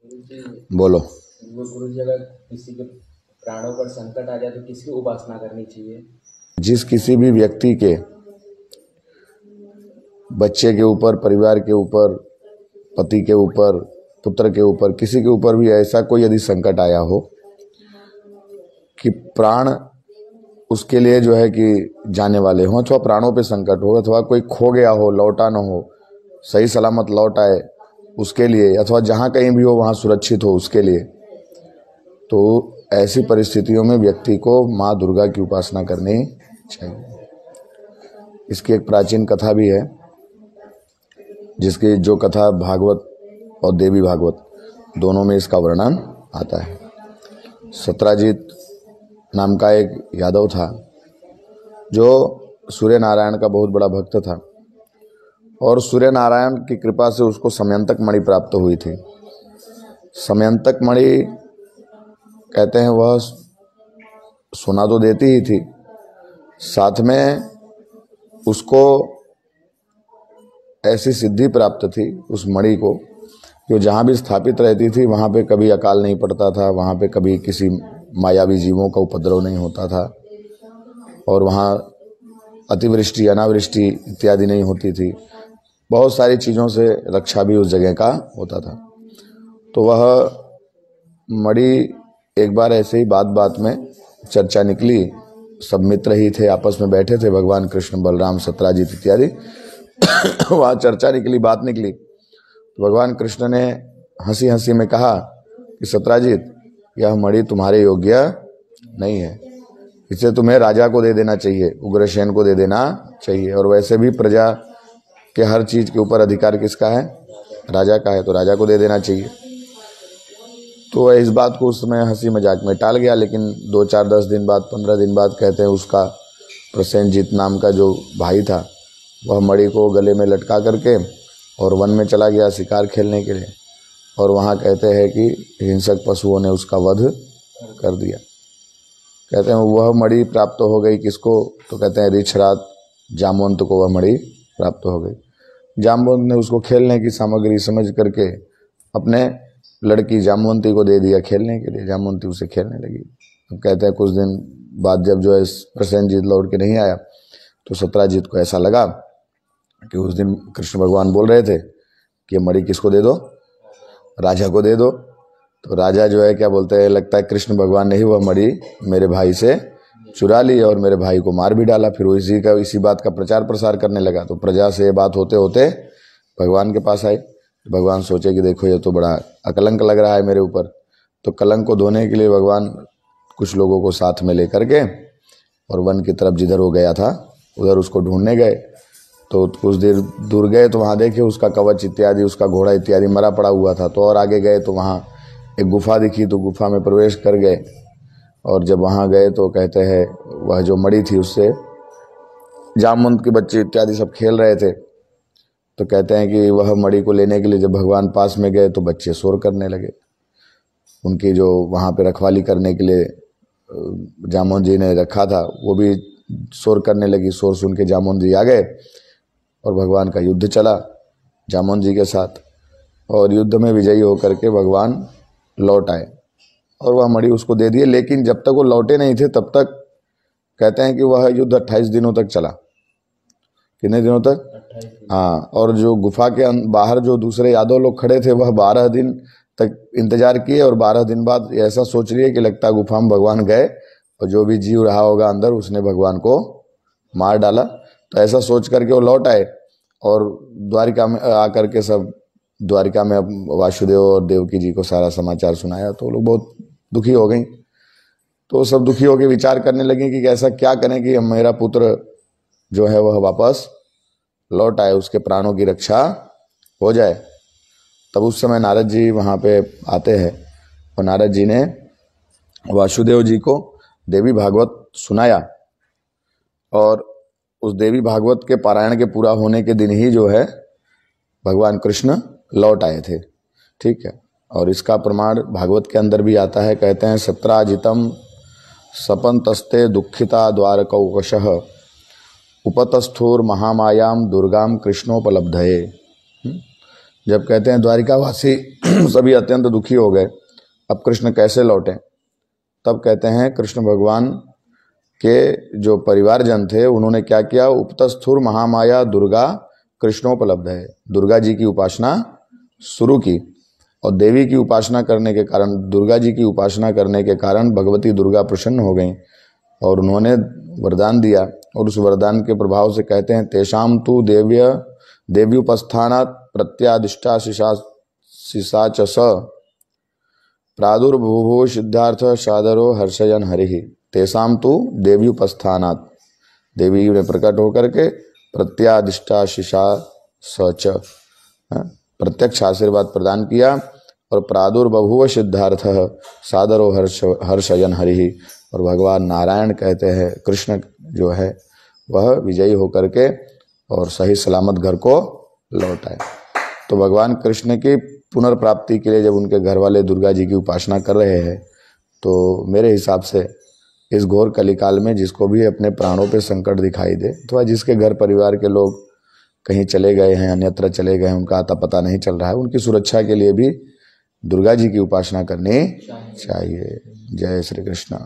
बोलो। गुरु जी, अगर किसी के प्राणों पर संकट आ जाए तो किसकी उपासना करनी चाहिए? जिस किसी भी व्यक्ति के बच्चे के ऊपर, परिवार के ऊपर, पति के ऊपर, पुत्र के ऊपर, किसी के ऊपर भी ऐसा कोई यदि संकट आया हो कि प्राण उसके लिए जो है कि जाने वाले हों, अथवा प्राणों पे संकट हो, अथवा कोई खो गया हो, लौटा न हो, सही सलामत लौट आए उसके लिए, अथवा जहाँ कहीं भी हो वहाँ सुरक्षित हो उसके लिए, तो ऐसी परिस्थितियों में व्यक्ति को माँ दुर्गा की उपासना करनी चाहिए। इसकी एक प्राचीन कथा भी है, जिसकी जो कथा भागवत और देवी भागवत दोनों में इसका वर्णन आता है। सत्राजित नाम का एक यादव था जो सूर्य नारायण का बहुत बड़ा भक्त था, और सूर्य नारायण की कृपा से उसको समयंतक मणि प्राप्त हुई थी। समयंतक मणि कहते हैं वह सोना तो देती ही थी, साथ में उसको ऐसी सिद्धि प्राप्त थी उस मणि को, जो जहाँ भी स्थापित रहती थी वहाँ पे कभी अकाल नहीं पड़ता था, वहाँ पे कभी किसी मायावी जीवों का उपद्रव नहीं होता था, और वहाँ अतिवृष्टि अनावृष्टि इत्यादि नहीं होती थी। बहुत सारी चीज़ों से रक्षा भी उस जगह का होता था। तो वह मणि एक बार ऐसे ही बात बात में चर्चा निकली, सब मित्र ही थे, आपस में बैठे थे, भगवान कृष्ण, बलराम, सत्राजित इत्यादि वहाँ चर्चा निकली, बात निकली। तो भगवान कृष्ण ने हंसी हंसी में कहा कि सत्राजित, यह मणि तुम्हारे योग्य नहीं है, इसे तुम्हें राजा को दे देना चाहिए, उग्रसेन को दे देना चाहिए, और वैसे भी प्रजा के हर चीज के ऊपर अधिकार किसका है? राजा का है, तो राजा को दे देना चाहिए। तो इस बात को उस समय हंसी मजाक में टाल गया, लेकिन 2-4-10 दिन बाद, 15 दिन बाद कहते हैं उसका प्रसेनजीत नाम का जो भाई था वह मणि को गले में लटका करके और वन में चला गया शिकार खेलने के लिए, और वहाँ कहते हैं कि हिंसक पशुओं ने उसका वध कर दिया। कहते हैं वह मणि प्राप्त हो गई किसको? तो कहते हैं ऋक्षराज जामवंत को वह मणि प्राप्त हो गई। जामवंत ने उसको खेलने की सामग्री समझ करके अपने लड़की जामवंती को दे दिया खेलने के लिए। जामवंती उसे खेलने लगी। अब कहते हैं कुछ दिन बाद जब जो है प्रसेनजीत लौट के नहीं आया, तो सत्राजित को ऐसा लगा कि उस दिन कृष्ण भगवान बोल रहे थे कि मणि किसको दे दो? राजा को दे दो। तो राजा जो है क्या बोलते हैं, लगता है कृष्ण भगवान ने ही वह मणि मेरे भाई से चुरा ली और मेरे भाई को मार भी डाला। फिर वो इसी बात का प्रचार प्रसार करने लगा। तो प्रजा से ये बात होते होते भगवान के पास आई। भगवान सोचे कि देखो ये तो बड़ा अकलंक लग रहा है मेरे ऊपर। तो कलंक को धोने के लिए भगवान कुछ लोगों को साथ में लेकर के और वन की तरफ जिधर वो गया था उधर उसको ढूंढने गए। तो कुछ देर दूर गए तो वहाँ देखे उसका कवच इत्यादि, उसका घोड़ा इत्यादि मरा पड़ा हुआ था। तो और आगे गए तो वहाँ एक गुफा दिखी, तो गुफा में प्रवेश कर गए। और जब वहाँ गए तो कहते हैं वह जो मणि थी उससे जामवंत के बच्चे इत्यादि सब खेल रहे थे। तो कहते हैं कि वह मणि को लेने के लिए जब भगवान पास में गए तो बच्चे शोर करने लगे। उनकी जो वहाँ पे रखवाली करने के लिए जामवंत जी ने रखा था वो भी शोर करने लगी। शोर सुन के जामवंत जी आ गए और भगवान का युद्ध चला जामवंत जी के साथ, और युद्ध में विजयी होकर के भगवान लौट आए और वह मणि उसको दे दिए। लेकिन जब तक वो लौटे नहीं थे तब तक कहते हैं कि वह युद्ध 28 दिनों तक चला। कितने दिनों तक? हाँ। और जो गुफा के बाहर जो दूसरे यादव लोग खड़े थे वह 12 दिन तक इंतजार किए, और 12 दिन बाद ऐसा सोच रही है कि लगता है गुफा में भगवान गए और जो भी जीव रहा होगा अंदर उसने भगवान को मार डाला। तो ऐसा सोच करके वो लौट आए और द्वारिका में आकर के सब द्वारिका में वासुदेव और देवकी जी को सारा समाचार सुनाया। तो लोग बहुत दुखी हो गई। तो सब दुखी होकर विचार करने लगे कि ऐसा क्या करें कि मेरा पुत्र जो है वह वापस लौट आए, उसके प्राणों की रक्षा हो जाए। तब उस समय नारद जी वहाँ पे आते हैं और नारद जी ने वासुदेव जी को देवी भागवत सुनाया, और उस देवी भागवत के पारायण के पूरा होने के दिन ही जो है भगवान कृष्ण लौट आए थे। ठीक है। और इसका प्रमाण भागवत के अंदर भी आता है। कहते हैं सत्राजितम सपंतस्ते दुखिता द्वारकौकशः उपतस्थोर महामायाम दुर्गाम कृष्णोपलब्धये। जब कहते हैं द्वारिकावासी सभी अत्यंत दुखी हो गए, अब कृष्ण कैसे लौटे, तब कहते हैं कृष्ण भगवान के जो परिवारजन थे उन्होंने क्या किया, उपतस्थुर महामाया दुर्गा कृष्णोपलब्ध है, दुर्गा जी की उपासना शुरू की। और देवी की उपासना करने के कारण, दुर्गा जी की उपासना करने के कारण भगवती दुर्गा प्रसन्न हो गई और उन्होंने वरदान दिया। और उस वरदान के प्रभाव से कहते हैं तेषाम तु देव्युपस्थानात् प्रत्यादिष्टा शिशा च स प्रादुर्भूभो सिद्धार्थ सादरो हर्षयन हरि। तेषाम तु देव्युपस्थानात्, देवी ने प्रकट होकर के प्रत्यादिष्टा शिशा स, प्रत्यक्ष आशीर्वाद प्रदान किया। और प्रादुर्बभुव सिद्धार्थ सादरो हर्षयन हरि, और भगवान नारायण कहते हैं कृष्ण जो है वह विजयी होकर के और सही सलामत घर को लौट आए। तो भगवान कृष्ण की पुनर्प्राप्ति के लिए जब उनके घर वाले दुर्गा जी की उपासना कर रहे हैं, तो मेरे हिसाब से इस घोर कलिकाल में जिसको भी अपने प्राणों पे संकट दिखाई दे, अथवा जिसके घर परिवार के लोग कहीं चले गए हैं, अन्यत्र चले गए हैं, उनका आता पता नहीं चल रहा है, उनकी सुरक्षा के लिए भी दुर्गा जी की उपासना करनी चाहिए। जय श्री कृष्ण।